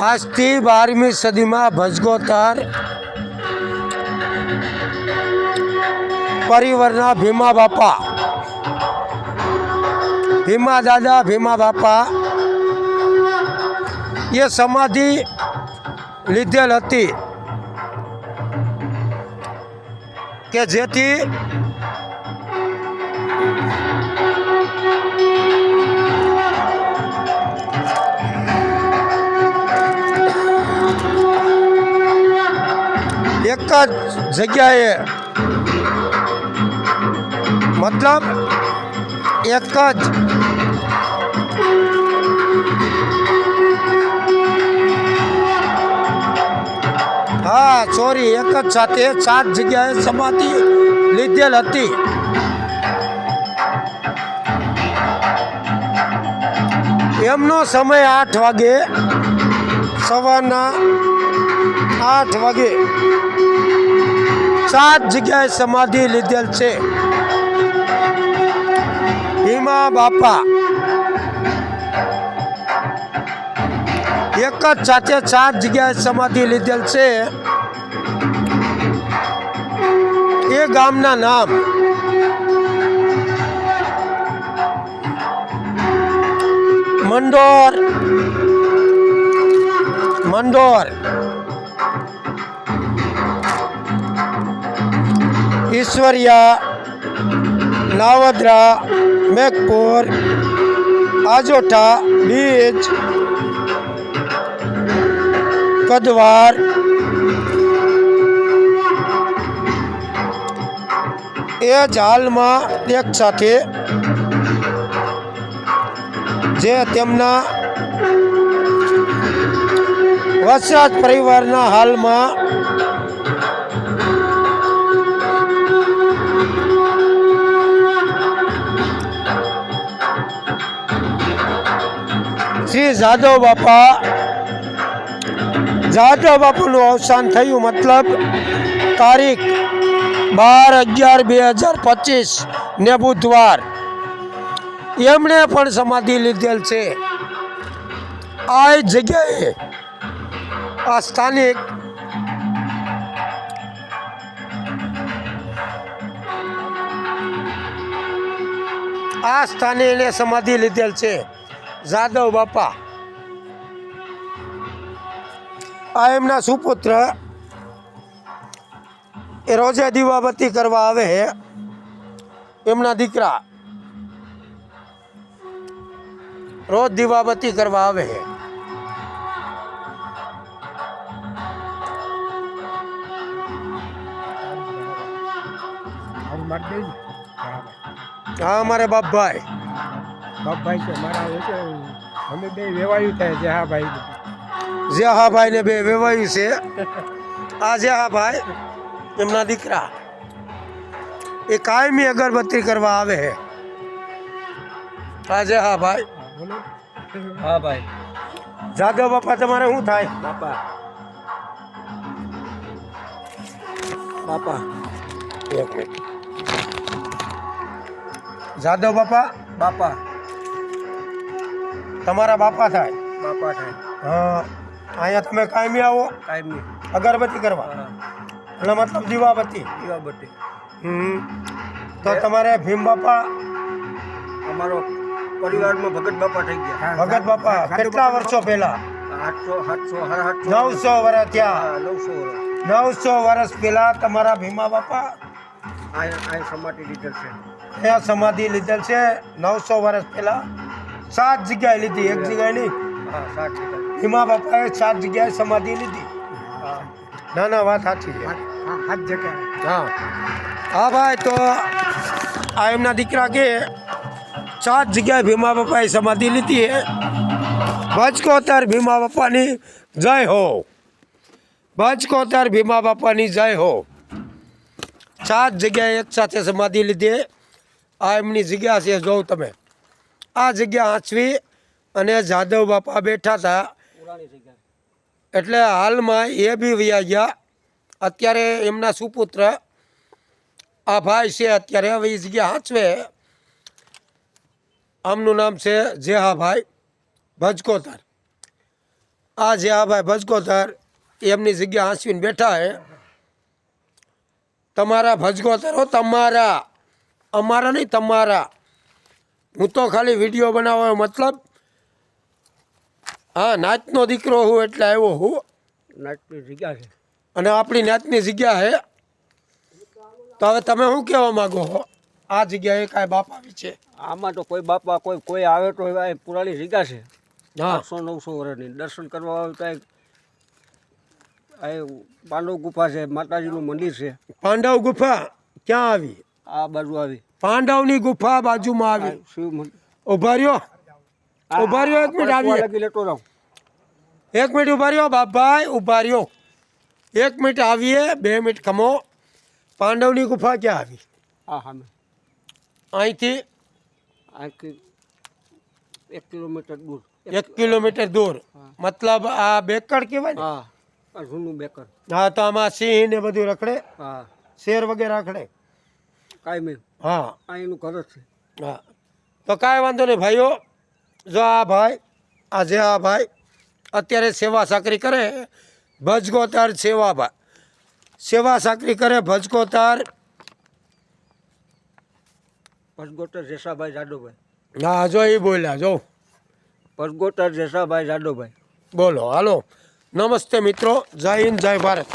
આજથી 12મી સદીમાં ભજગોતર પરિવારના ભીમા બાપા, ભીમા દાદા, ભીમા બાપા એ સમાધિ લીધેલ હતી કે જેથી એક જ જગ્યાએ, મતલબ એક જ એક જ સાથે 7 જગ્યાએ સમાધિ લીધેલ હતી. એમનો સમય 8 વાગે, સવારના 8 વાગે 7 જગ્યાએ સમાધિ લીધેલ છે. ભીમા બાપા એક જ સાથે 7 જગ્યાએ સમાધિ લીધેલ છે. એ ગામના નામ મંડોર, ઈશ્વરિયા, નાવદરા, મેઘપુર, આજોઠા, બીજ, કદવાર, એ જ હાલમાં એક સાથે જે તેમના વસરાજ પરિવારના હાલમાં શ્રી જાદવ બાપાનું અવસાન થયું. મતલબ તારીખ 12/11/2025 ને બુધવાર એમણે પણ સમાધિ લીધેલ છે. આ જગ્યાએ આ સ્થાનિક એને સમાધિ લીધેલ છે. જાદવ બાપા આ એમના સુપુત્ર એ રોજે દીવાબત્તી કરવા આવે છે. એમના દીકરા રોજ દીવાબત્તી કરવા આવે છે. હા, અમારે બાપભાઈ છે મારા છે. અમે બે વેવાયું થાય જેહાભાઈ ને બે વેવાયું છે. આ જેહાભાઈ એમના દીકરા એ કાયમી અગરબત્તી કરવા આવે છે. આ જેહાભાઈ. હા ભાઈ. જાદવ બાપા તમારે શું થાય? બાપા એક મિનિટ. જાદવ બાપા તમારા બાપા થાય. હા, અહીંયા તમે કાયમી આવો અગરબત્તી કરવા, એટલે મતલબ દીવાબત્તી. તો તમારે ભીમ બાપા અમારો પરિવારમાં ભગત બાપા થઈ ગયા. ભગત બાપા કેટલા વર્ષો પહેલા? 900 વર્ષ થયા. 900 વર્ષ પહેલા તમારા ભીમા બાપા અહીંયા સમાધિ લીધેલ છે. 900 વર્ષ પહેલા 7 જગ્યાએ લીધી, એક જગ્યાએ નહીં. ભીમા બાપાએ 7 જગ્યાએ સમાધિ લીધી. ના વાત સાચી છે. હા ભાઈ. તો આ એમના દીકરા કે 7 જગ્યાએ ભીમા બાપાએ સમાધિ લીધી છે. ભજકોતર ભીમા બાપાની જય હો. ભજકોતર ભીમા બાપાની જય હો. 7 જગ્યાએ એક સાથે સમાધિ લીધી. આ એમની જગ્યા છે, જોઉં તમે. આ જગ્યા આંચવી અને જાદવ બાપા બેઠા હતા. એટલે હાલમાં એ બી વયા ગયા. અત્યારે એમના સુપુત્ર આ ભાઈ છે, અત્યારે હવે એ જગ્યા હાંચવે. આમનું નામ છે જેહાભાઈ ભજકોતર. આ જે આ ભાઈ ભજકોતર એમની જગ્યા હાંસવીને બેઠા હે. તમારા ભજકોતર હો, તમારા, અમારા નહીં, તમારા. હું તો ખાલી વિડીયો બનાવવાનો મતલબ, હા, નાચનો દીકરો હું એટલે આવ્યો હું, નાટની જગ્યા છે. અને આપણી નાચની જગ્યા હે. તો હવે તમે શું કહેવા માગો છો? આ જગ્યાએ કાંઈ બાપ આવી છે? આમાં તો કોઈ બાપા કોઈ આવે તો એ પુરાણી જગ્યા છે. હા, 800-900 વર્ષની દર્શન કરવા આવે તો આ પાંડવ ગુફા છે, માતાજીનું મંદિર છે. પાંડવ ગુફા ક્યાં આવી? આ બાજુ આવી પાંડવની ગુફા બાજુમાં આવી. શિવ મંદિર. ઉભા રહ્યો, ઉભા રહ્યો, એક મિનિટ આવી. લેતો જાઉં. એક મિનિટ ઉભા રહ્યો બાપભાઈ, ઉભા રહ્યો. 1 મિનિટ આવીએ, 2 મિનિટ ખમો. પાંડવની ગુફા ક્યાં આવી? હા હા અહીંથી આખી 1 કિલોમીટર દૂર. 1 કિલોમીટર દૂર. મતલબ આ બેકડ કહેવાય ને? હા, આ જૂનું બેકર. હા, તો આમાં સિંહ ને બધું રખડે, હા, શેર વગેરે રખડે. કાંઈ નહીં. હા આ એનું ઘર જ છે. હા, તો કાંઈ વાંધો નહીં ભાઈઓ. જો આ ભાઈ, આજે આ ભાઈ અત્યારે સેવા સાકરી કરે, ભજકોતર સેવા સાકરી કરે ભજકોતર. ભસગોટર જેસાભાઈ જાડોભાઈ. હા, જો એ બોલ્યા, જો ભસગોટર જેસાભાઈ જાડોભાઈ. બોલો. હાલો, નમસ્તે મિત્રો, જય હિન્દ, જય ભારત.